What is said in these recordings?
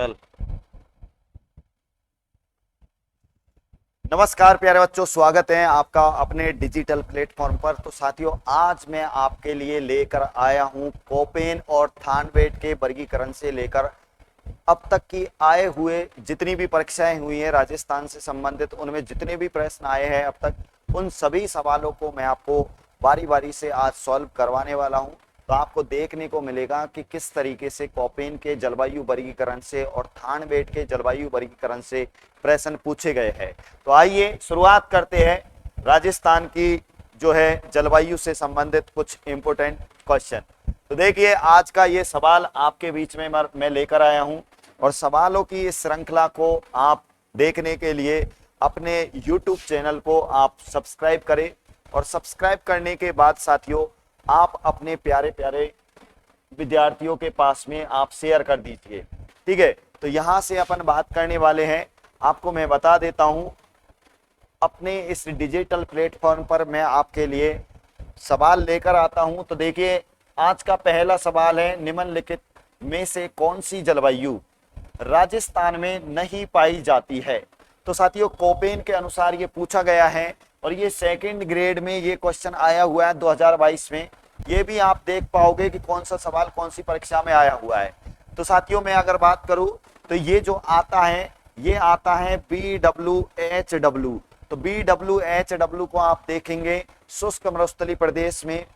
चल। नमस्कार प्यारे बच्चों, स्वागत है आपका अपने डिजिटल प्लेटफॉर्म पर। तो साथियों, आज मैं आपके लिए लेकर आया हूं कोपेन और थानवेट के वर्गीकरण से लेकर अब तक की आए हुए जितनी भी परीक्षाएं हुई हैं राजस्थान से संबंधित, उनमें जितने भी प्रश्न आए हैं अब तक, उन सभी सवालों को मैं आपको बारी बारी से आज सॉल्व करवाने वाला हूं। तो आपको देखने को मिलेगा कि किस तरीके से कोपेन के जलवायु वर्गीकरण से और थानवेट के जलवायु वर्गीकरण से प्रश्न पूछे गए हैं। तो आइए शुरुआत करते हैं राजस्थान की जो है जलवायु से संबंधित कुछ इंपोर्टेंट क्वेश्चन। तो देखिए, आज का ये सवाल आपके बीच में मैं लेकर आया हूं और सवालों की इस श्रृंखला को आप देखने के लिए अपने YouTube चैनल को आप सब्सक्राइब करें और सब्सक्राइब करने के बाद साथियों आप अपने प्यारे प्यारे विद्यार्थियों के पास में आप शेयर कर दीजिए। ठीक है, तो यहां से अपन बात करने वाले हैं। आपको मैं बता देता हूं, अपने इस डिजिटल प्लेटफॉर्म पर मैं आपके लिए सवाल लेकर आता हूं। तो देखिए, आज का पहला सवाल है, निम्नलिखित में से कौन सी जलवायु राजस्थान में नहीं पाई जाती है। तो साथियों, कोपेन के अनुसार ये पूछा गया है और ये सेकंड ग्रेड में ये क्वेश्चन आया हुआ है 2022 में। ये भी आप देख पाओगे कि कौन सा सवाल कौन सी परीक्षा में आया हुआ है। तो साथियों, मैं अगर बात करूं तो ये जो आता है ये आता है BWHW। तो BWHW को आप देखेंगे शुष्क मरुस्थलीय प्रदेश में।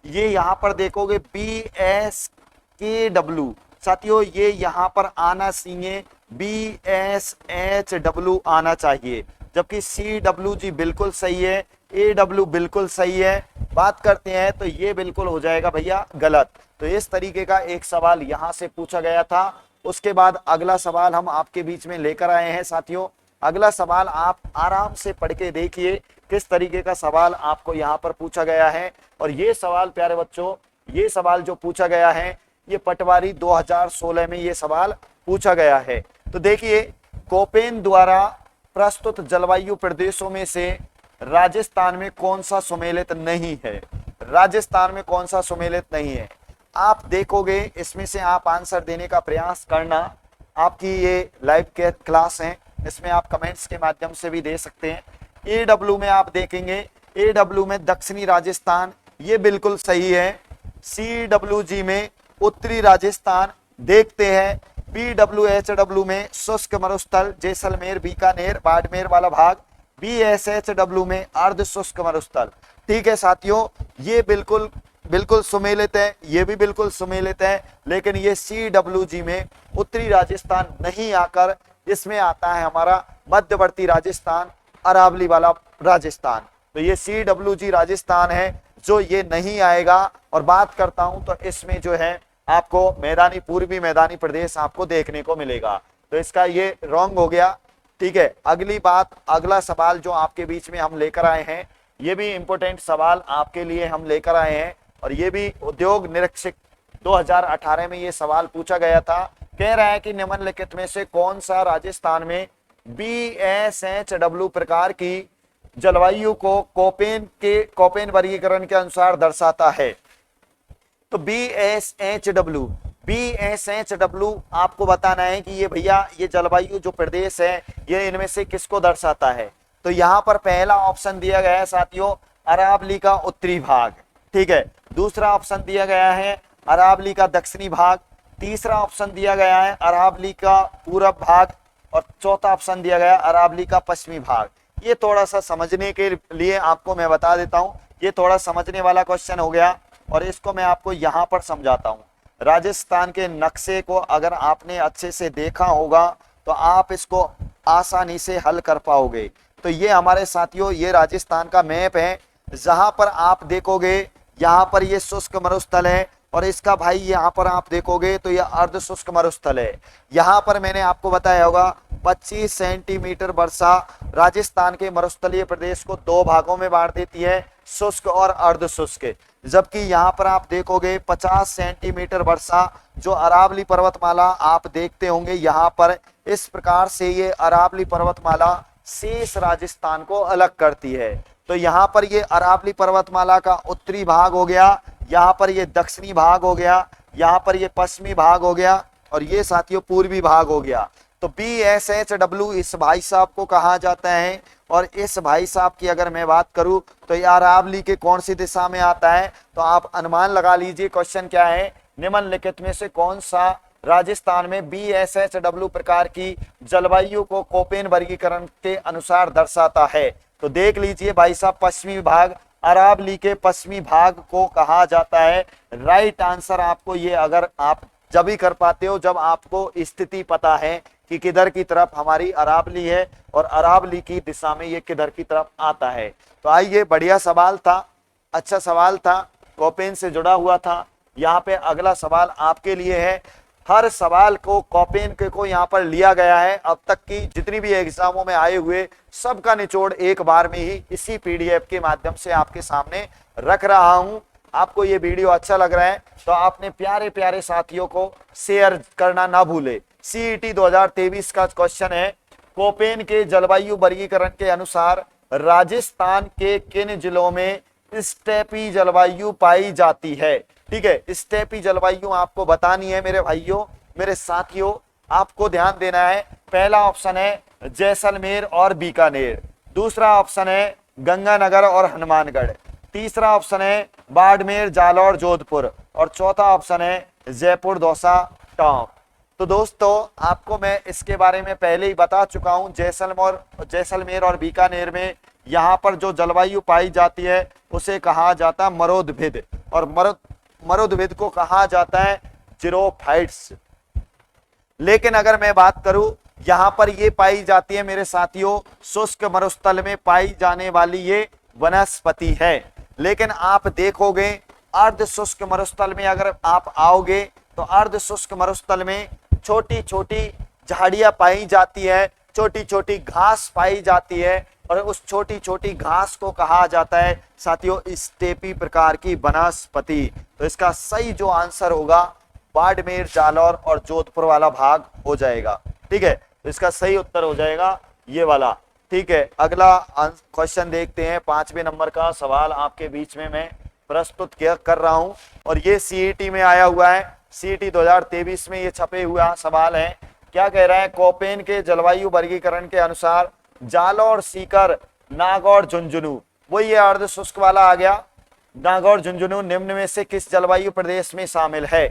ये यहां पर देखोगे BSKW। साथियों, ये यहां पर आना चाहिए BSHW आना चाहिए, जबकि CWG बिल्कुल सही है, AW बिल्कुल सही है। बात करते हैं तो ये बिल्कुल हो जाएगा भैया गलत। तो इस तरीके का एक सवाल यहां से पूछा गया था। उसके बाद अगला सवाल हम आपके बीच में लेकर आए हैं साथियों। अगला सवाल आप आराम से पढ़ के देखिए किस तरीके का सवाल आपको यहाँ पर पूछा गया है। और ये सवाल प्यारे बच्चों, ये सवाल जो पूछा गया है ये पटवारी 2016 में ये सवाल पूछा गया है। तो देखिए, कोपेन द्वारा प्रस्तुत जलवायु प्रदेशों में से राजस्थान में कौन सा सम्मिलित नहीं है। राजस्थान में कौन सा सम्मिलित नहीं है, आप देखोगे। इसमें से आप आंसर देने का प्रयास करना। आपकी ये लाइव के क्लास है, इसमें आप कमेंट्स के माध्यम से भी दे सकते हैं। AW में आप देखेंगे, AW में दक्षिणी राजस्थान ये बिल्कुल सही है। CWG में उत्तरी राजस्थान देखते हैं। BWHW में शुष्क मरुस्थल जैसलमेर बीकानेर बाड़मेर वाला भाग। BSHW में अर्ध शुष्क मरुस्थल। ठीक है साथियों, ये बिल्कुल बिल्कुल सम्मिलित है, ये भी बिल्कुल सम्मिलित है। लेकिन ये CWG में उत्तरी राजस्थान नहीं आकर इसमें आता है हमारा मध्यवर्ती राजस्थान, अरावली वाला राजस्थान। तो ये CWG राजस्थान है जो ये नहीं आएगा। और बात करता हूं तो इसमें जो है आपको मैदानी पूर्वी मैदानी प्रदेश आपको देखने को मिलेगा। तो इसका ये रॉन्ग हो गया। ठीक है, अगली बात, अगला सवाल जो आपके बीच में हम लेकर आए हैं, ये भी इंपोर्टेंट सवाल आपके लिए हम लेकर आए हैं। और ये भी उद्योग निरीक्षक 2018 में ये सवाल पूछा गया था। कह रहा है कि निम्नलिखित में से कौन सा राजस्थान में BSHW प्रकार की जलवायु को कोपेन वर्गीकरण के अनुसार दर्शाता है। तो BSHW आपको बताना है कि ये भैया ये जलवायु जो प्रदेश है ये इनमें से किसको दर्शाता है। तो यहाँ पर पहला ऑप्शन दिया गया है साथियों अरावली का उत्तरी भाग। ठीक है, दूसरा ऑप्शन दिया गया है अरावली का दक्षिणी भाग। तीसरा ऑप्शन दिया गया है अरावली का पूरब भाग और चौथा ऑप्शन दिया गया अरावली का पश्चिमी भाग। ये थोड़ा सा समझने के लिए आपको मैं बता देता हूं, ये थोड़ा समझने वाला क्वेश्चन हो गया और इसको मैं आपको यहां पर समझाता हूं। राजस्थान के नक्शे को अगर आपने अच्छे से देखा होगा तो आप इसको आसानी से हल कर पाओगे। तो ये हमारे साथियों ये राजस्थान का मैप है, जहां पर आप देखोगे यहां पर ये शुष्क मरुस्थल है और इसका भाई यहाँ पर आप देखोगे तो यह अर्ध शुष्क मरुस्थल है। यहाँ पर मैंने आपको बताया होगा 25 सेंटीमीटर वर्षा राजस्थान के मरुस्थलीय प्रदेश को दो भागों में बांट देती है, शुष्क और अर्ध शुष्क। जबकि यहाँ पर आप देखोगे 50 सेंटीमीटर वर्षा जो अरावली पर्वतमाला आप देखते होंगे, यहाँ पर इस प्रकार से ये अरावली पर्वतमाला शेष राजस्थान को अलग करती है। तो यहाँ पर ये अरावली पर्वतमाला का उत्तरी भाग हो गया, यहाँ पर ये दक्षिणी भाग हो गया, यहाँ पर ये पश्चिमी भाग हो गया। और ये साथियों पूर्वी भाग हो गया। तो BSHW इस भाई साहब को कहा जाता है। और इस भाई साहब की अगर मैं बात करूं तो ये अरावली के कौन सी दिशा में आता है, तो आप अनुमान लगा लीजिए क्वेश्चन क्या है, निम्नलिखित में से कौन सा राजस्थान में BSHW प्रकार की जलवायु को कोपेन वर्गीकरण के अनुसार दर्शाता है। तो देख लीजिए भाई साहब, पश्चिमी भाग, अरावली के पश्चिमी भाग को कहा जाता है। राइट आंसर आपको ये, अगर आप जब भी कर पाते हो जब आपको स्थिति पता है कि किधर की तरफ हमारी अरावली है और अरावली की दिशा में ये किधर की तरफ आता है। तो आइए, बढ़िया सवाल था, अच्छा सवाल था, कोपेन से जुड़ा हुआ था। यहाँ पे अगला सवाल आपके लिए है। हर सवाल को कोपेन के को यहाँ पर लिया गया है। अब तक की जितनी भी एग्जामों में आए हुए सबका निचोड़ एक बार में ही इसी PDF के माध्यम से आपके सामने रख रहा हूं। आपको ये वीडियो अच्छा लग रहा है तो आपने प्यारे प्यारे साथियों को शेयर करना ना भूले। CET 2023 का क्वेश्चन है, कोपेन के जलवायु वर्गीकरण के अनुसार राजस्थान के किन जिलों में स्टेपी जलवायु पाई जाती है। ठीक है, स्टेपी जलवायु आपको बतानी है मेरे भाइयों, मेरे साथियों, आपको ध्यान देना है। पहला ऑप्शन है जैसलमेर और बीकानेर, दूसरा ऑप्शन है गंगानगर और हनुमानगढ़, तीसरा ऑप्शन है बाड़मेर, जालौर, जोधपुर और चौथा ऑप्शन है जयपुर, दौसा, टोंक। तो दोस्तों आपको मैं इसके बारे में पहले ही बता चुका हूं। जैसलमेर और बीकानेर में यहाँ पर जो जलवायु पाई जाती है उसे कहा जाता है मरोदभिद, और मरोदभिद को कहा जाता है जिरोफाइट्स। लेकिन अगर मैं बात करूं, यहाँ पर ये पाई जाती है मेरे साथियों शुष्क मरुस्थल में पाई जाने वाली ये वनस्पति है। लेकिन आप देखोगे अर्ध शुष्क मरुस्थल में अगर आप आओगे तो अर्ध शुष्क मरुस्थल में छोटी छोटी झाड़ियां पाई जाती है, छोटी छोटी घास पाई जाती है, और उस छोटी छोटी घास को कहा जाता है साथियों स्टेपी प्रकार की वनस्पति। तो इसका सही जो आंसर होगा बाड़मेर, जालौर और जोधपुर वाला भाग हो जाएगा। ठीक है, तो इसका सही उत्तर हो जाएगा ये वाला। ठीक है, अगला क्वेश्चन देखते हैं। 5वें नंबर का सवाल आपके बीच में मैं प्रस्तुत कर रहा हूं और ये CET में आया हुआ है। CET 2023 में ये छपे हुआ सवाल है। क्या कह रहा है, कोपेन के जलवायु वर्गीकरण के अनुसार जालौर, सीकर, नागौर, झुंझुनू, वो ये अर्ध शुष्क वाला आ गया, नागौर, झुंझुनू निम्न में से किस जलवायु प्रदेश में शामिल है।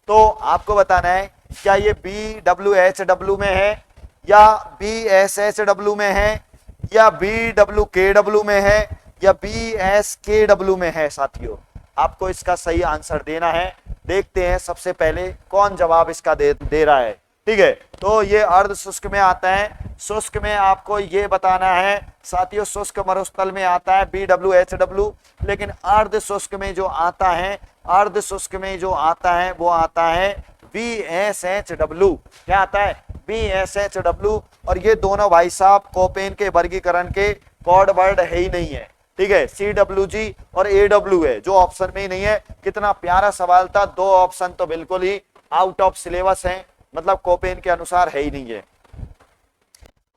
तो आपको बताना है क्या ये BWHW में है या BSHW में है या BWKW में है या BSKW में है। साथियों आपको इसका सही आंसर देना है। देखते हैं सबसे पहले कौन जवाब इसका दे रहा है। ठीक है, तो ये अर्ध शुष्क में आता है। शुष्क में आपको ये बताना है साथियों, शुष्क मरुस्थल में आता है BWHW, लेकिन अर्ध शुष्क में जो आता है, अर्ध शुष्क में जो आता है वो आता है BSHW। क्या आता है, BSHW। और ये दोनों भाई साहब कोपेन के वर्गीकरण के कोड वर्ड है ही नहीं है। ठीक है, CWG और AW है जो ऑप्शन में ही नहीं है। कितना प्यारा सवाल था, 2 ऑप्शन तो बिल्कुल ही आउट ऑफ सिलेबस है, मतलब कोपेन के अनुसार है ही नहीं है।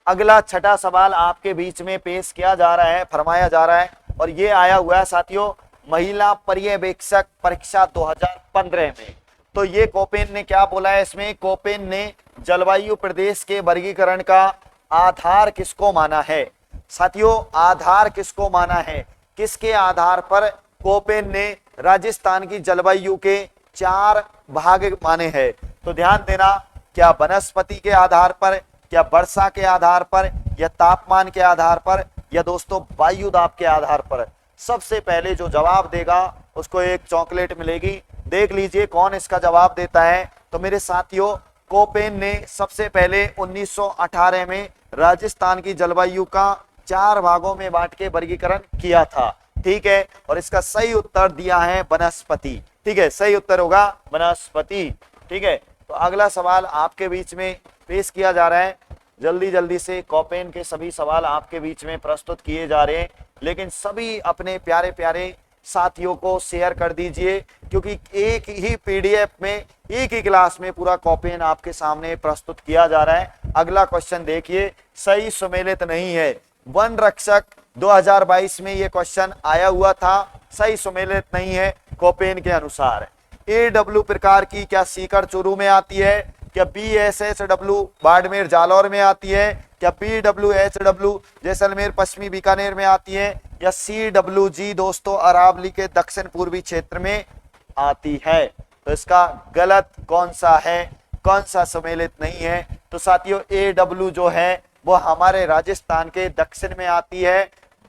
अगला छठा सवाल आपके बीच में पेश किया जा रहा है, फरमाया जा रहा है, और ये आया हुआ है साथियों महिला पर्यवेक्षक परीक्षा 2015 में। तो ये कोपेन ने क्या बोला है इसमें, कोपेन ने जलवायु प्रदेश के वर्गीकरण का आधार किसको माना है। साथियों आधार किसको माना है, किसके आधार पर कोपेन ने राजस्थान की जलवायु के 4 भाग माने हैं। तो ध्यान देना, क्या वनस्पति के आधार पर, क्या वर्षा के आधार पर, या तापमान के आधार पर, या दोस्तों वायु दाब के आधार पर। सबसे पहले जो जवाब देगा उसको एक चॉकलेट मिलेगी। देख लीजिए कौन इसका जवाब देता है। तो मेरे साथियों कोपेन ने सबसे पहले 1918 में राजस्थान की जलवायु का 4 भागों में बांट के वर्गीकरण किया था। ठीक है, और इसका सही उत्तर दिया है वनस्पति। ठीक है, सही उत्तर होगा वनस्पति। ठीक है, तो अगला सवाल आपके बीच में पेश किया जा रहा है। जल्दी जल्दी से कोपेन के सभी सवाल आपके बीच में प्रस्तुत किए जा रहे हैं, लेकिन सभी अपने प्यारे प्यारे साथियों को शेयर कर दीजिए, क्योंकि एक ही PDF में एक ही क्लास में पूरा कोपेन आपके सामने प्रस्तुत किया जा रहा है। अगला क्वेश्चन देखिए, सही सुमेलित नहीं है। वन रक्षक 2022 में ये क्वेश्चन आया हुआ था, सही सुमेलित नहीं है कोपेन के अनुसार। AW प्रकार की क्या सीकर चूरू में आती है, क्या BSHW बाड़मेर जालौर में आती है? क्या BWHW जैसलमेर पश्चिमी बीकानेर में आती है? या CWG दोस्तों अरावली के दक्षिण पूर्वी क्षेत्र में आती है? तो इसका गलत कौन सा है, कौन सा सम्मिलित नहीं है? तो साथियों AW जो है वो हमारे राजस्थान के दक्षिण में आती है,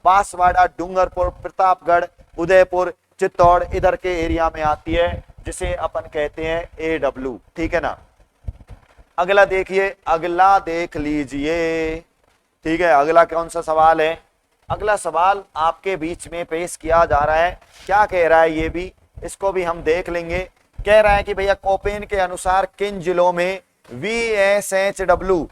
बांसवाड़ा, डूंगरपुर, प्रतापगढ़, उदयपुर, चित्तौड़ इधर के एरिया में आती है, जिसे अपन कहते हैं AW। ठीक है ना। अगला देखिए, अगला देख लीजिए। ठीक है, अगला कौन सा सवाल है? अगला सवाल आपके बीच में पेश किया जा रहा है, क्या कह रहा है ये भी, इसको भी हम देख लेंगे। कह रहा है कि भैया कोपेन के अनुसार किन जिलों में BSHW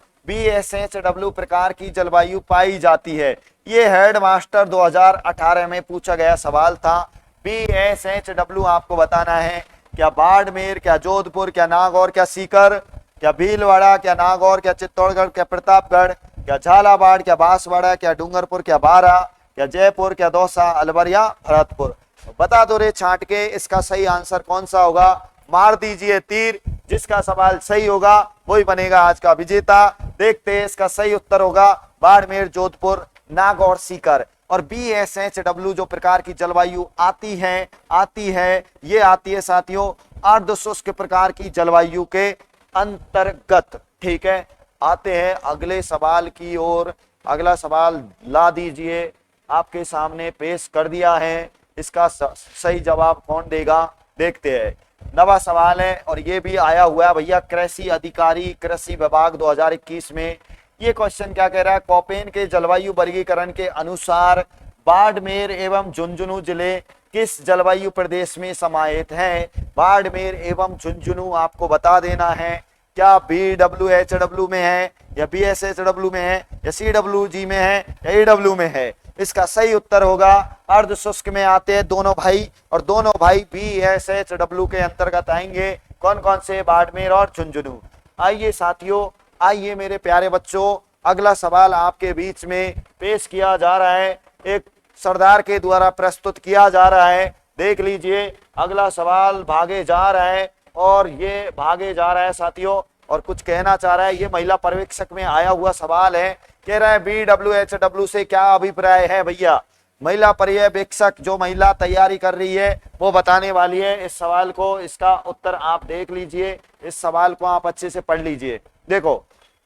प्रकार की जलवायु पाई जाती है? ये हेडमास्टर 2018 में पूछा गया सवाल था। BSHW आपको बताना है, क्या बाड़मेर, क्या जोधपुर, क्या नागौर, क्या सीकर, क्या भीलवाड़ा, क्या नागौर, क्या चित्तौड़गढ़, क्या प्रतापगढ़, क्या झालावाड़, क्या बांसवाड़ा, क्या डूंगरपुर, क्या बारा, क्या जयपुर, क्या दौसा, अलवर या भरतपुर? बता दो रे छांट के, इसका सही आंसर कौन सा होगा? मार दीजिए तीर, जिसका सवाल सही होगा वही बनेगा आज का विजेता। देखते हैं, इसका सही उत्तर होगा बाड़मेर, जोधपुर, नागौर, सीकर। और BSHW जो प्रकार की जलवायु आती है ये आती है साथियों अर्ध शुष्क प्रकार की जलवायु के अंतर्गत। ठीक है, आते हैं अगले सवाल की ओर। अगला सवाल ला दीजिए, आपके सामने पेश कर दिया है, इसका सही जवाब कौन देगा देखते हैं। नवा सवाल है और ये भी आया हुआ है भैया कृषि अधिकारी, कृषि विभाग 2021 में। ये क्वेश्चन क्या कह रहा है? कोपेन के जलवायु वर्गीकरण के अनुसार बाड़मेर एवं झुंझुनू जिले किस जलवायु प्रदेश में समाहित हैं? बाड़मेर एवं झुंझुनू आपको बता देना है, क्या BWHW में है, या BSHW में है, या CWG में है, या AW में है? इसका सही उत्तर होगा अर्ध शुष्क में आते हैं दोनों भाई, और दोनों भाई BSHW के अंतर्गत आएंगे। कौन कौन से? बाड़मेर और झुंझुनू। आइए साथियों, आइए मेरे प्यारे बच्चों, अगला सवाल आपके बीच में पेश किया जा रहा है, एक सरदार के द्वारा प्रस्तुत किया जा रहा है। देख लीजिए, अगला सवाल भागे जा रहा है और ये भागे जा रहा है साथियों, और कुछ कहना चाह रहा है। ये महिला पर्यवेक्षक में आया हुआ सवाल है। कह रहा है BWHW से क्या अभिप्राय है भैया? महिला पर्यवेक्षक जो महिला तैयारी कर रही है वो बताने वाली है इस सवाल को। इसका उत्तर आप देख लीजिए, इस सवाल को आप अच्छे से पढ़ लीजिए। देखो,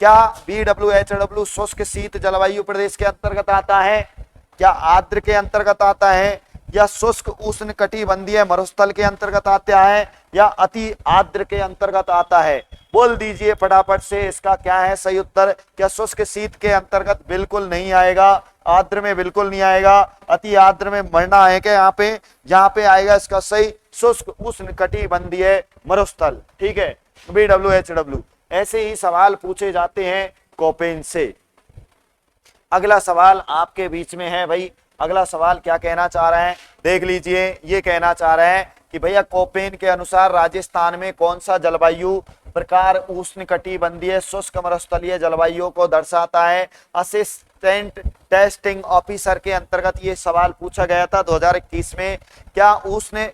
क्या BWHW शुष्क शीत जलवायु प्रदेश के अंतर्गत आता है, क्या आर्द्र के अंतर्गत आता है, या शुष्क उष्ण कटिबंधीय मरुस्थल के अंतर्गत आता है, या अति आर्द्र के अंतर्गत आता है? बोल दीजिए फटाफट से, इसका क्या है सही उत्तर? क्या शुष्क शीत के अंतर्गत बिल्कुल नहीं आएगा, आर्द्र में बिल्कुल नहीं आएगा, अति आर्द्र में मरना है क्या? यहाँ पे आएगा इसका सही शुष्क उष्ण कटिबंधीय मरुस्थल। ठीक है, BWHW। ऐसे ही सवाल पूछे जाते हैं कोपेन से। अगला सवाल आपके बीच में है भाई, अगला सवाल क्या कहना चाह रहे हैं देख लीजिए। ये कहना चाह रहे हैं कि भैया कोपेन के अनुसार राजस्थान में कौन सा जलवायु प्रकार उष्ण कटिबंधीय शुष्क मरुस्थलीय जलवायु को दर्शाता है? असिस्टेंट टेस्टिंग ऑफिसर के अंतर्गत ये सवाल पूछा गया था 2021 में। क्या उष्ण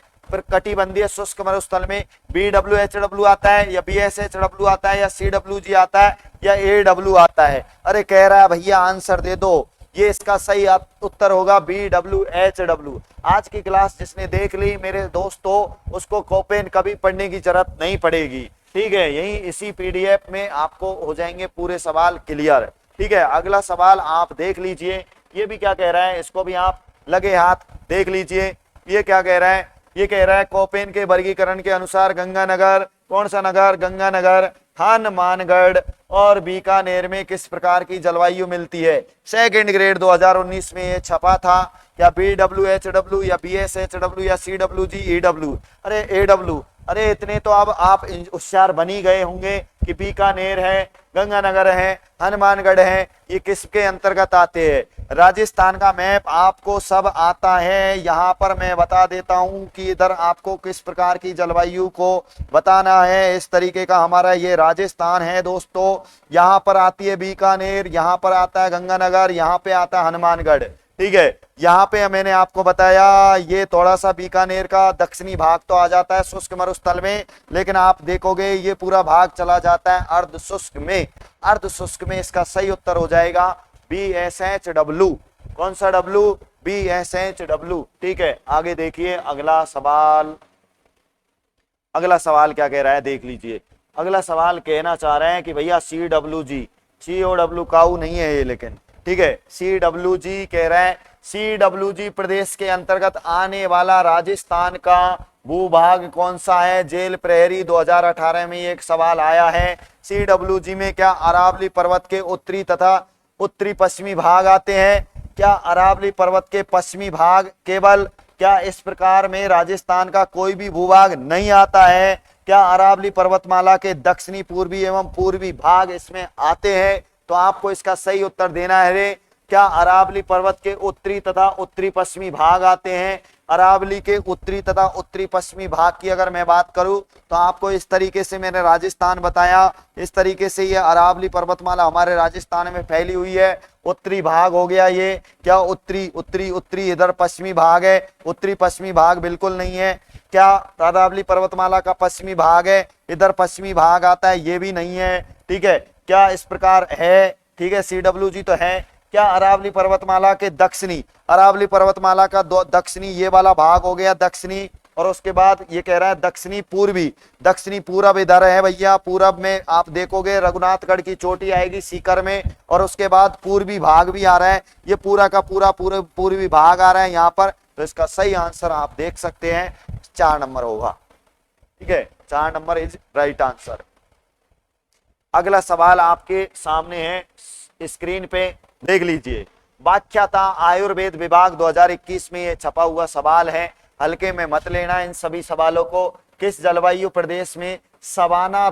कटिबंधीय शुष्क मरुस्थल में BWHW आता है, या BSHW आता है, या CWG आता है, या AW आता है? अरे कह रहा है भैया आंसर दे दो, ये इसका सही उत्तर होगा BWHW। आज की क्लास जिसने देख ली मेरे दोस्तों, उसको कोपेन कभी पढ़ने की जरूरत नहीं पड़ेगी। ठीक है, यही इसी PDF में आपको हो जाएंगे पूरे सवाल क्लियर। ठीक है, अगला सवाल आप देख लीजिए, ये भी क्या कह रहा है, इसको भी आप लगे हाथ देख लीजिए। ये क्या कह रहा है? ये कह रहा है कोपेन के वर्गीकरण के अनुसार गंगानगर, कौन सा नगर? गंगानगर, हनुमानगढ़ और बीकानेर में किस प्रकार की जलवायु मिलती है? सेकंड ग्रेड 2019 में ये छपा था। क्या BWHW, या BSHW, या CWG, EW? अरे AW। अरे इतने तो अब आप होशियार बनी गए होंगे कि बीकानेर है, गंगानगर है, हनुमानगढ़ है, ये किसके अंतर्गत आते हैं? राजस्थान का मैप आपको सब आता है। यहाँ पर मैं बता देता हूँ कि इधर आपको किस प्रकार की जलवायु को बताना है। इस तरीके का हमारा ये राजस्थान है दोस्तों। यहाँ पर आती है बीकानेर, यहाँ पर आता है गंगानगर, यहाँ पे आता है हनुमानगढ़। ठीक है, यहाँ पे मैंने आपको बताया ये थोड़ा सा बीकानेर का दक्षिणी भाग तो आ जाता है शुष्क मरुस्थल में, लेकिन आप देखोगे ये पूरा भाग चला जाता है अर्ध शुष्क में। अर्ध शुष्क में इसका सही उत्तर हो जाएगा BSHW। कौन सा W? BSHW। ठीक है, आगे देखिए अगला सवाल। अगला सवाल क्या कह रहा है देख लीजिए। अगला सवाल कहना चाह रहे हैं कि भैया CWG, COW काऊ नहीं है ये, लेकिन ठीक है CWG कह रहे हैं। CWG प्रदेश के अंतर्गत आने वाला राजस्थान का भूभाग कौन सा है? जेल प्रहरी 2018 में एक सवाल आया है। CWG में क्या अरावली पर्वत के उत्तरी तथा उत्तरी पश्चिमी भाग आते हैं? क्या अरावली पर्वत के पश्चिमी भाग केवल? क्या इस प्रकार में राजस्थान का कोई भी भूभाग नहीं आता है? क्या अरावली पर्वतमाला के दक्षिणी पूर्वी एवं पूर्वी भाग इसमें आते हैं? तो आपको इसका सही उत्तर देना है रे। क्या अरावली पर्वत के उत्तरी तथा उत्तरी पश्चिमी भाग आते हैं? अरावली के उत्तरी तथा उत्तरी पश्चिमी भाग की अगर मैं बात करूं तो आपको इस तरीके से मैंने राजस्थान बताया, इस तरीके से ये अरावली पर्वतमाला हमारे राजस्थान में फैली हुई है। उत्तरी भाग हो गया ये, क्या उत्तरी उत्तरी उत्तरी इधर पश्चिमी भाग है? उत्तरी पश्चिमी भाग बिल्कुल नहीं है। क्या अरावली पर्वतमाला का पश्चिमी भाग है? इधर पश्चिमी भाग आता है, ये भी नहीं है। ठीक है, क्या इस प्रकार है? ठीक है, CWG तो है। क्या अरावली पर्वतमाला के दक्षिणी, अरावली पर्वतमाला का दक्षिणी ये वाला भाग हो गया दक्षिणी, और उसके बाद ये कह रहा है दक्षिणी पूर्वी। दक्षिणी पूरब इधर है भैया, पूरब में आप देखोगे रघुनाथगढ़ की चोटी आएगी सीकर में, और उसके बाद पूर्वी भाग भी आ रहा है। ये पूरा का पूरा पूर्वी भाग आ रहा है यहाँ पर। तो इसका सही आंसर आप देख सकते हैं 4 नंबर होगा। ठीक है, 4 नंबर इज राइट आंसर। अगला सवाल आपके सामने है स्क्रीन पे, देख लीजिए। व्याख्याता आयुर्वेद विभाग 2021 में ये छपा हुआ सवाल है, हल्के में मत लेना इन सभी सवालों को। किस जलवायु प्रदेश में सवाना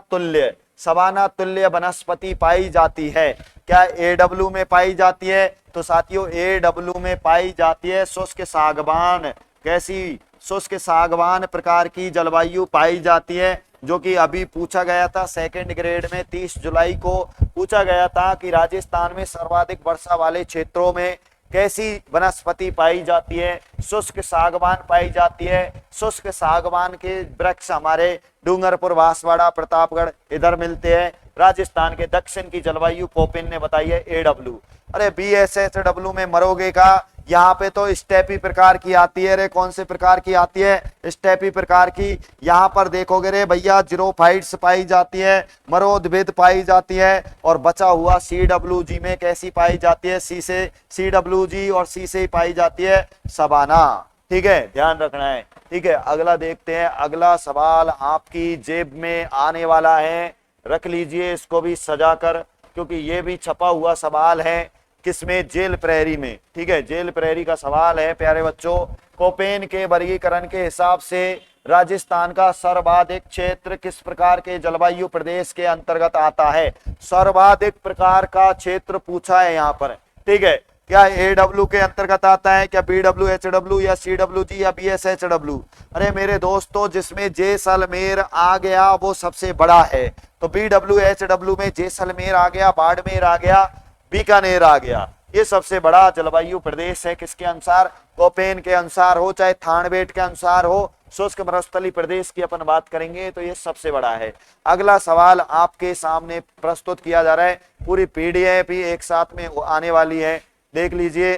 तुल्य वनस्पति पाई जाती है? क्या AW में पाई जाती है? तो साथियों AW में पाई जाती है शुष्क सागवान। कैसी? शुष्क सागवान प्रकार की जलवायु पाई जाती है, जो कि अभी पूछा गया था सेकंड ग्रेड में 30 जुलाई को पूछा गया था कि राजस्थान में सर्वाधिक वर्षा वाले क्षेत्रों में कैसी वनस्पति पाई जाती है? शुष्क सागवान पाई जाती है। शुष्क सागवान के वृक्ष हमारे डूंगरपुर, बांसवाड़ा, प्रतापगढ़ इधर मिलते हैं। राजस्थान के दक्षिण की जलवायु पोपिन ने बताई है AW। अरे BSHW में मरोगे का? यहाँ पे तो स्टेपी प्रकार की आती है रे। कौन से प्रकार की आती है? स्टेपी प्रकार की। यहाँ पर देखोगे रे भैया जीरोफाइट्स पाई जाती है, मरोदभिद पाई जाती है, और बचा हुआ CWG में कैसी पाई जाती है? CWG और C से पाई जाती है सवाना। ठीक है, ध्यान रखना है। ठीक है, अगला देखते हैं। अगला सवाल आपकी जेब में आने वाला है, रख लीजिए इसको भी सजा कर, क्योंकि ये भी छपा हुआ सवाल है। किसमें? जेल प्रहरी में। ठीक है, जेल प्रहरी का सवाल है प्यारे बच्चों। कोपेन के वर्गीकरण के हिसाब से राजस्थान का सर्वाधिक क्षेत्र किस प्रकार के जलवायु प्रदेश के अंतर्गत आता है? सर्वाधिक प्रकार का क्षेत्र पूछा है यहाँ पर। ठीक है, क्या AW के अंतर्गत आता है? क्या BWHW या CWG या BSHW? अरे मेरे दोस्तों, जिसमें जैसलमेर आ गया वो सबसे बड़ा है। तो BWHW में जैसलमेर आ गया, बाड़मेर आ गया, बीकानेर आ गया। ये सबसे बड़ा जलवायु प्रदेश है। किसके अनुसार? कोपेन के अनुसार हो चाहे थानबेट के अनुसार हो, शुष्क मरुस्थलीय प्रदेश की अपन बात करेंगे तो ये सबसे बड़ा है। अगला सवाल आपके सामने प्रस्तुत किया जा रहा है, पूरी PDF भी एक साथ में आने वाली है, देख लीजिए।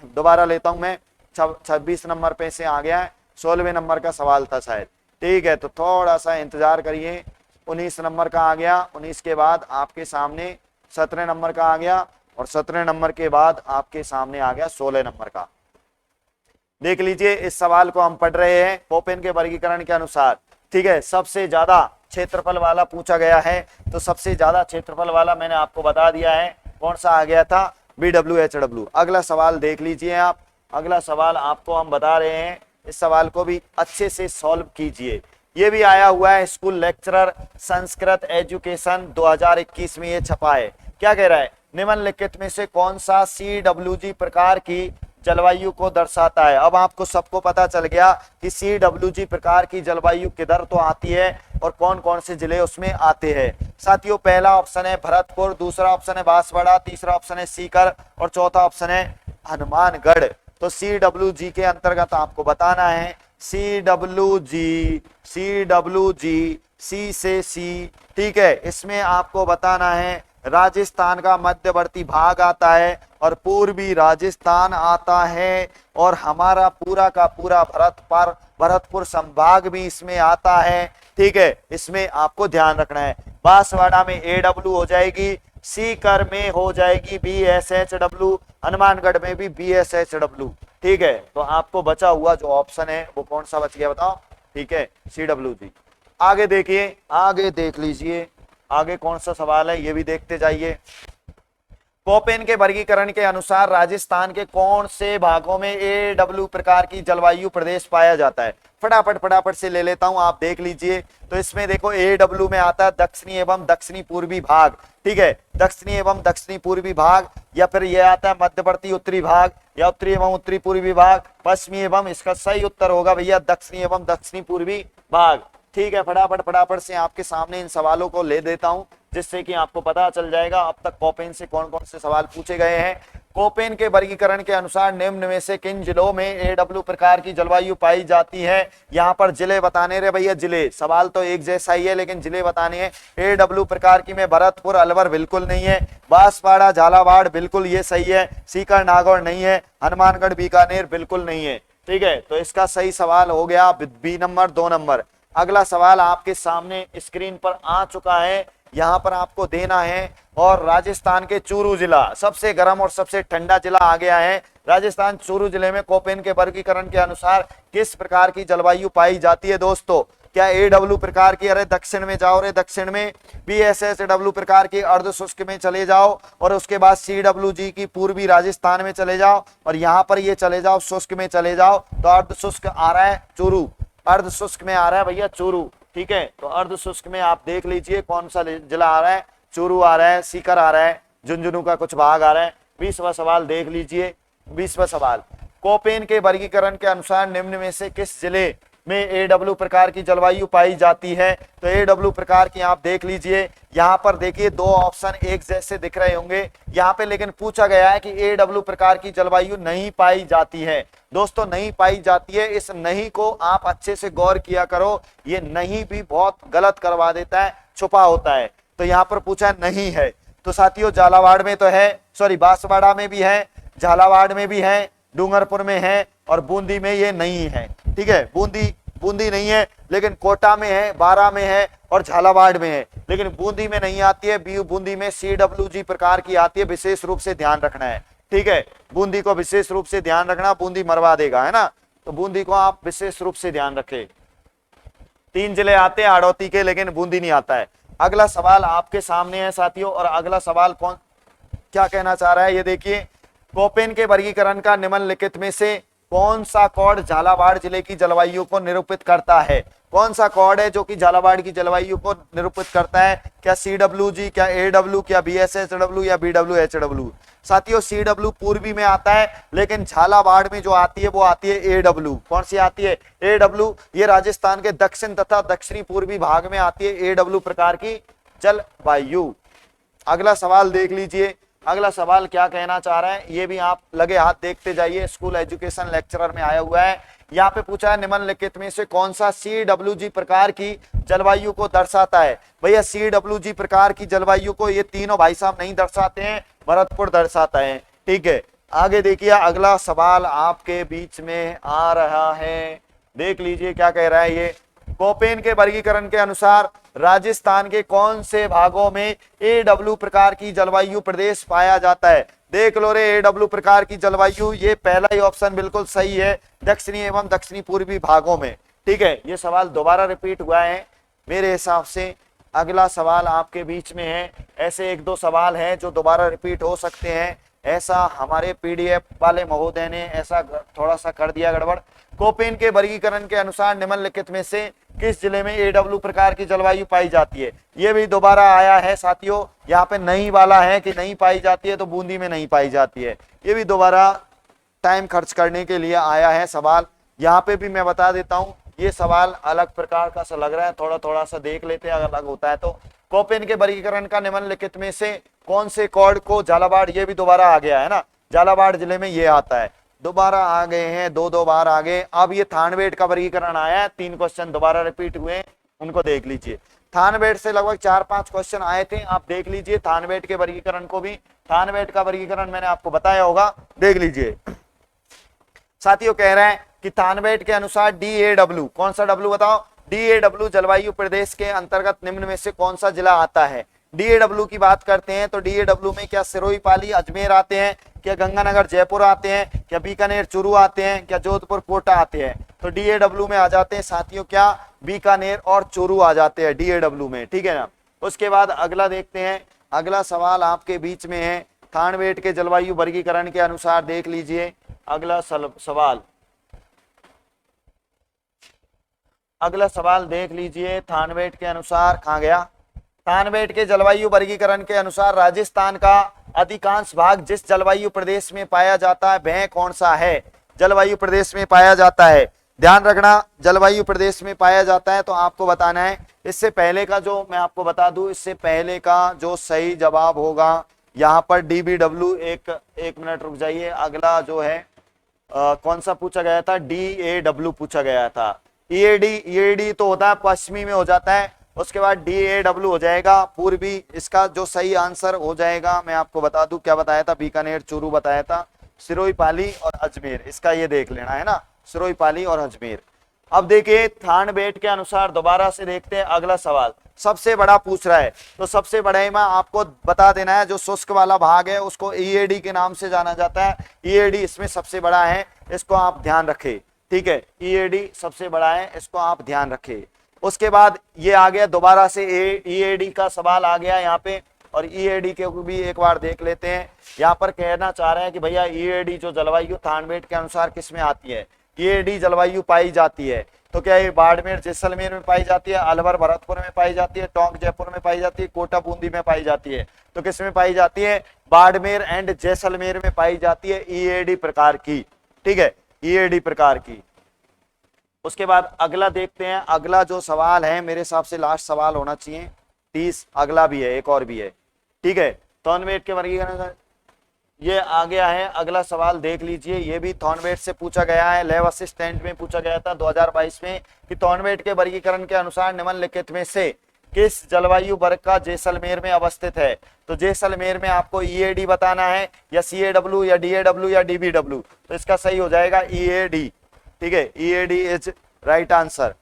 दोबारा लेता हूं मैं, 26 नंबर पे से आ गया है, 16वें नंबर का सवाल था शायद। ठीक है, तो थोड़ा सा इंतजार करिए। 19 नंबर का आ गया, 19 के बाद आपके सामने 17 नंबर का आ गया, और 17 नंबर के बाद आपके सामने आ गया 16 नंबर का। देख लीजिए, इस सवाल को हम पढ़ रहे हैं पोपेन के वर्गीकरण के अनुसार। ठीक है, सबसे ज्यादा क्षेत्रफल वाला पूछा गया है, तो सबसे ज्यादा क्षेत्रफल वाला मैंने आपको बता दिया है कौन सा आ गया था? BWHW। अगला सवाल देख लीजिए आप। अगला सवाल आपको हम बता रहे हैं, इस सवाल को भी अच्छे से सॉल्व कीजिए। ये भी आया हुआ है स्कूल लेक्चरर संस्कृत एजुकेशन 2021 में ये छपा है। क्या कह रहा है? निम्नलिखित में से कौन सा CWG प्रकार की जलवायु को दर्शाता है? अब आपको सबको पता चल गया कि CWG प्रकार की जलवायु किधर तो आती है और कौन कौन से जिले उसमें आते हैं। साथियों, पहला ऑप्शन है भरतपुर, दूसरा ऑप्शन है बांसवाड़ा, तीसरा ऑप्शन है सीकर और चौथा ऑप्शन है हनुमानगढ़। तो CWG के अंतर्गत आपको बताना है CWG, CWG, सी से सी, ठीक है। इसमें आपको बताना है राजस्थान का मध्यवर्ती भाग आता है और पूर्वी राजस्थान आता है और हमारा पूरा का पूरा भरतपुर संभाग भी इसमें आता है, ठीक है। इसमें आपको ध्यान रखना है। बांसवाड़ा में AW हो जाएगी, सीकर में हो जाएगी BSHW, हनुमानगढ़ में भी BSHW, ठीक है। तो आपको बचा हुआ जो ऑप्शन है वो कौन सा बच गया बताओ, ठीक है, CWG। आगे देखिए, आगे देख लीजिए, आगे कौन सा सवाल है ये भी देखते जाइए। कोपेन के वर्गीकरण के अनुसार राजस्थान के कौन से भागों में AW प्रकार की जलवायु प्रदेश पाया जाता है? फटाफट से ले लेता हूं, आप देख लीजिए। तो इसमें देखो AW में आता है दक्षिणी एवं दक्षिणी पूर्वी भाग, ठीक है, दक्षिणी एवं दक्षिणी पूर्वी भाग, या फिर यह आता है मध्यवर्ती उत्तरी भाग, या उत्तरी एवं उत्तरी पूर्वी भाग, पश्चिमी एवं, इसका सही उत्तर होगा भैया दक्षिणी एवं दक्षिणी पूर्वी भाग, ठीक है। फटाफट से आपके सामने इन सवालों को ले देता हूं जिससे कि आपको पता चल जाएगा अब तक कोपेन से कौन कौन से सवाल पूछे गए हैं। कोपेन के वर्गीकरण के अनुसार निम्न में से किन जिलों में AW प्रकार की जलवायु पाई जाती है? यहाँ पर जिले बताने रे भैया, जिले, सवाल तो एक जैसा ही है लेकिन जिले बताने हैं। AW प्रकार की में भरतपुर अलवर बिल्कुल नहीं है, बांसवाड़ा झालावाड़ बिल्कुल ये सही है, सीकर नागौर नहीं है, हनुमानगढ़ बीकानेर बिल्कुल नहीं है, ठीक है। तो इसका सही सवाल हो गया बी नंबर, 2 नंबर। अगला सवाल आपके सामने स्क्रीन पर आ चुका है, यहां पर आपको देना है। और राजस्थान के चूरू जिला सबसे गर्म और सबसे ठंडा जिला आ गया है। राजस्थान चूरू जिले में कोपेन के वर्गीकरण के अनुसार किस प्रकार की जलवायु पाई जाती है दोस्तों? क्या AW प्रकार की, अरे दक्षिण में जाओ रे, दक्षिण में BSHW प्रकार की अर्ध शुष्क में चले जाओ, और उसके बाद CWG की पूर्वी राजस्थान में चले जाओ, और यहाँ पर ये चले जाओ शुष्क में चले जाओ। तो अर्ध शुष्क आ रहा है चूरू, अर्ध शुष्क में आ रहा है भैया चूरू, ठीक है। तो अर्ध शुष्क में आप देख लीजिए कौन सा जिला आ रहा है, चूरू आ रहा है, सीकर आ रहा है, झुंझुनू का कुछ भाग आ रहा है। 20वां सवाल देख लीजिए। 20वां सवाल, कोपेन के वर्गीकरण के अनुसार निम्न में से किस जिले में AW प्रकार की जलवायु पाई जाती है? तो AW प्रकार की आप देख लीजिए, यहाँ पर देखिए 2 ऑप्शन एक जैसे दिख रहे होंगे यहाँ पे, लेकिन पूछा गया है कि AW प्रकार की जलवायु नहीं पाई जाती है। दोस्तों नहीं पाई जाती है, इस नहीं को आप अच्छे से गौर किया करो, ये नहीं भी बहुत गलत करवा देता है, छुपा होता है। तो यहाँ पर पूछा नहीं है, तो साथियों झालावाड़ में तो है, सॉरी बांसवाड़ा में भी है, झालावाड़ में भी है, डूंगरपुर में है, और बूंदी में ये नहीं है, ठीक है। बूंदी नहीं है, लेकिन कोटा में है, बारा में है, और झालावाड़ में है, लेकिन बूंदी में नहीं आती है। बूंदी में CWG प्रकार की आती है, विशेष रूप से ध्यान रखना है, ठीक है। बूंदी को विशेष रूप से ध्यान रखना, बूंदी मरवा देगा, है ना। तो बूंदी को आप विशेष रूप से ध्यान रखें। 3 जिले आते हैं हाड़ौती के, लेकिन बूंदी नहीं आता है। अगला सवाल आपके सामने है साथियों, और अगला सवाल कौन क्या कहना चाह रहा है ये देखिए। कोपेन के वर्गीकरण का निम्नलिखित में से कौन सा कोड झालावाड़ जिले की जलवायु को निरूपित करता है? कौन सा कोड है जो कि झालावाड़ की जलवायु को निरूपित करता है? क्या CWG, क्या AW, क्या BSHW या BWHW? साथियों CW पूर्वी में आता है, लेकिन झालावाड़ में जो आती है वो आती है AW। कौन सी आती है? AW। ये राजस्थान के दक्षिण तथा दक्षिणी पूर्वी भाग में आती है AW प्रकार की जलवायु। अगला सवाल देख लीजिए, अगला सवाल क्या कहना चाह रहा है ये भी आप लगे हाथ देखते जाइए, स्कूल एजुकेशन लेक्चरर में आया हुआ है। यहाँ पे पूछा है निम्नलिखित में से कौन सा CWG प्रकार की जलवायु को दर्शाता है? भैया CWG प्रकार की जलवायु को ये तीनों भाई साहब नहीं दर्शाते हैं, भरतपुर दर्शाता है, ठीक है। आगे देखिए, अगला सवाल आपके बीच में आ रहा है, देख लीजिए क्या कह रहा है ये। कोपेन के वर्गीकरण के अनुसार राजस्थान के कौन से भागों में AW प्रकार की जलवायु प्रदेश पाया जाता है? देख लो रे, AW प्रकार की जलवायु, ये पहला ही ऑप्शन बिल्कुल सही है, दक्षिणी एवं दक्षिणी पूर्वी भागों में, ठीक है। ये सवाल दोबारा रिपीट हुआ है मेरे हिसाब से। अगला सवाल आपके बीच में है, ऐसे 1-2 सवाल हैं जो दोबारा रिपीट हो सकते हैं, ऐसा हमारे PDF वाले महोदय ने ऐसा थोड़ा सा कर दिया गड़बड़। कोपेन के वर्गीकरण के अनुसार निम्नलिखित में से किस जिले में AW प्रकार की जलवायु पाई जाती है? ये भी दोबारा आया है साथियों, यहाँ पे नहीं वाला है कि नहीं पाई जाती है, तो बूंदी में नहीं पाई जाती है। ये भी दोबारा टाइम खर्च करने के लिए आया है सवाल। यहाँ पे भी मैं बता देता हूँ, ये सवाल अलग प्रकार का सा लग रहा है, थोड़ा सा देख लेते हैं, अगर अलग होता है तो। कोपेन के वर्गीकरण का निम्नलिखित में से कौन से कोड को झालावाड़, ये भी दोबारा आ गया है ना, झालावाड़ जिले में ये आता है। दोबारा आ गए हैं, दो बार आ गए। अब ये थानवेट का वर्गीकरण आया है, 3 क्वेश्चन दोबारा रिपीट हुए, उनको देख लीजिए। थानवेट से लगभग 4-5 क्वेश्चन आए थे, आप देख लीजिए थानवेट के वर्गीकरण को भी। थानवेट का वर्गीकरण मैंने आपको बताया होगा, देख लीजिए। साथियों कह रहे हैं कि थानवेट के अनुसार DAW, कौन सा डब्ल्यू बताओ? DAW जलवायु प्रदेश के अंतर्गत निम्न में से कौन सा जिला आता है? DAW की बात करते हैं तो DAW में क्या सिरोही पाली अजमेर आते हैं, क्या गंगानगर जयपुर आते हैं, क्या बीकानेर चूरू आते हैं, क्या जोधपुर कोटा आते हैं? तो DAW में आ जाते हैं साथियों क्या? बीकानेर और चूरू आ जाते हैं DAW में, ठीक है ना। उसके बाद अगला देखते हैं, अगला सवाल आपके बीच में है थानवेट के जलवायु वर्गीकरण के अनुसार, देख लीजिए अगला सवाल। अगला सवाल देख लीजिए थानवेट के अनुसार, कहां गया? थानवेट के जलवायु वर्गीकरण के अनुसार राजस्थान का अधिकांश भाग जिस जलवायु प्रदेश में पाया जाता है वह कौन सा है? जलवायु प्रदेश में पाया जाता है, ध्यान रखना, जलवायु प्रदेश में पाया जाता है तो आपको बताना है। इससे पहले का जो मैं आपको बता दूं, इससे पहले का जो सही जवाब होगा यहाँ पर DBW, एक मिनट रुक जाइए। अगला जो है कौन सा पूछा गया था? DAW पूछा गया था। EAD तो होता है पश्चिमी में हो जाता है, उसके बाद DAW हो जाएगा पूर्वी। इसका जो सही आंसर हो जाएगा मैं आपको बता दूं, क्या बताया था? बीकानेर चूरू बताया था, सिरोही पाली और अजमेर, इसका ये देख लेना है ना, सिरोही पाली और अजमेर। अब देखिए थानवेट के अनुसार दोबारा से देखते हैं अगला सवाल। सबसे बड़ा पूछ रहा है तो सबसे बड़े में आपको बता देना है, जो शुष्क वाला भाग है उसको EAD के नाम से जाना जाता है। EAD इसमें सबसे बड़ा है, इसको आप ध्यान रखें, ठीक है। EAD सबसे बड़ा है, इसको आप ध्यान रखें। उसके बाद ये आ गया दोबारा से EAD का सवाल आ गया यहाँ पे, और EAD के भी एक बार देख लेते हैं। यहाँ पर कहना चाह रहे हैं कि भैया EAD जो जलवायु थानवेट के अनुसार किस में आती है? EAD जलवायु पाई जाती है तो क्या ये बाड़मेर जैसलमेर में पाई जाती है, अलवर भरतपुर में पाई जाती है, टोंक जयपुर में पाई जाती है, कोटा बूंदी में पाई जाती है? तो किस में पाई जाती है? बाड़मेर एंड जैसलमेर में पाई जाती है EAD प्रकार की, ठीक है, EAD प्रकार की। उसके बाद अगला देखते हैं, अगला जो सवाल है मेरे हिसाब से लास्ट सवाल होना चाहिए, 30। अगला भी है, एक और भी है, ठीक है। थानवेट के वर्गीकरण ये आ गया है। अगला सवाल देख लीजिए, ये भी थानवेट से पूछा गया है, लैब असिस्टेंट में पूछा गया था 2022 में, कि थानवेट के वर्गीकरण के अनुसार निम्नलिखित में से किस जलवायु वर्ग का जैसलमेर में अवस्थित है? तो जैसलमेर में आपको EAD बताना है, या CAW या DAW या DBW? तो इसका सही हो जाएगा EAD, ठीक है, EAD इज राइट आंसर।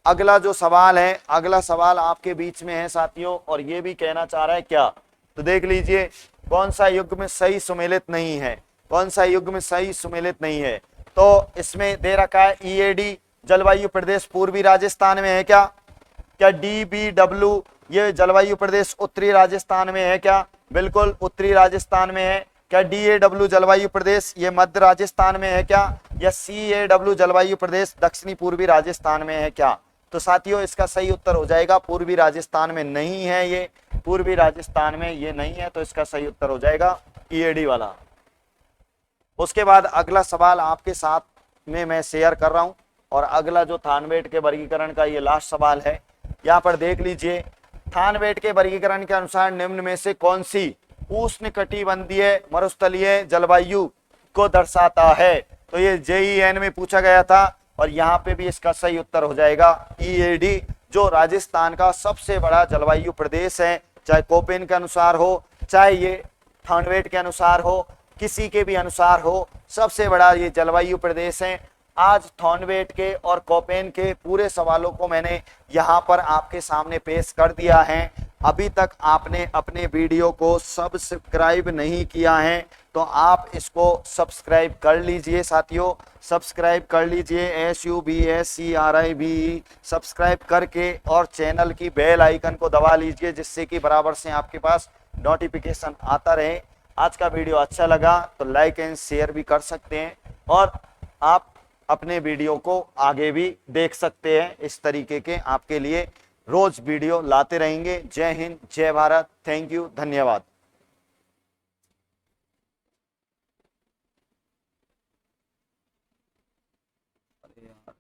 अगला जो सवाल है, अगला सवाल आपके बीच में है साथियों, और ये भी कहना चाह रहा है क्या? तो देख लीजिए कौन सा युग्म सही सुमेलित नहीं है, कौन सा युग्म सही सुमेलित नहीं है? तो इसमें दे रखा है EAD जलवायु प्रदेश पूर्वी राजस्थान में है क्या? क्या DBW ये जलवायु प्रदेश उत्तरी राजस्थान में है क्या? बिल्कुल उत्तरी राजस्थान में है। क्या DAW जलवायु प्रदेश ये मध्य राजस्थान में है क्या? या CAW जलवायु प्रदेश दक्षिणी पूर्वी राजस्थान में है क्या? तो साथियों इसका सही उत्तर हो जाएगा पूर्वी राजस्थान में नहीं है, ये पूर्वी राजस्थान में ये नहीं है, तो इसका सही उत्तर हो जाएगा EAD वाला। उसके बाद अगला सवाल आपके साथ में मैं शेयर कर रहा हूं, और अगला जो थानवेट के वर्गीकरण का ये लास्ट सवाल है, यहाँ पर देख लीजिए। थानवेट के वर्गीकरण के अनुसार निम्न में से कौन सी उष्णकटिबंधीय मरुस्थलीय जलवायु को दर्शाता है? तो ये JEN में पूछा गया था, और यहाँ पे भी इसका सही उत्तर हो जाएगा EAD, जो राजस्थान का सबसे बड़ा जलवायु प्रदेश है। चाहे कोपेन के अनुसार हो, चाहे ये थानवेट के अनुसार हो, किसी के भी अनुसार हो, सबसे बड़ा ये जलवायु प्रदेश है। आज थानवेट के और कोपेन के पूरे सवालों को मैंने यहाँ पर आपके सामने पेश कर दिया है। अभी तक आपने अपने वीडियो को सब्सक्राइब नहीं किया है तो आप इसको सब्सक्राइब कर लीजिए साथियों, सब्सक्राइब कर लीजिए, SUBSCRIBE सब्सक्राइब करके, और चैनल की बेल आइकन को दबा लीजिए, जिससे कि बराबर से आपके पास नोटिफिकेशन आता रहे। आज का वीडियो अच्छा लगा तो लाइक एंड शेयर भी कर सकते हैं, और आप अपने वीडियो को आगे भी देख सकते हैं। इस तरीके के आपके लिए रोज वीडियो लाते रहेंगे। जय हिंद, जय भारत, थैंक यू, धन्यवाद। अरे यार।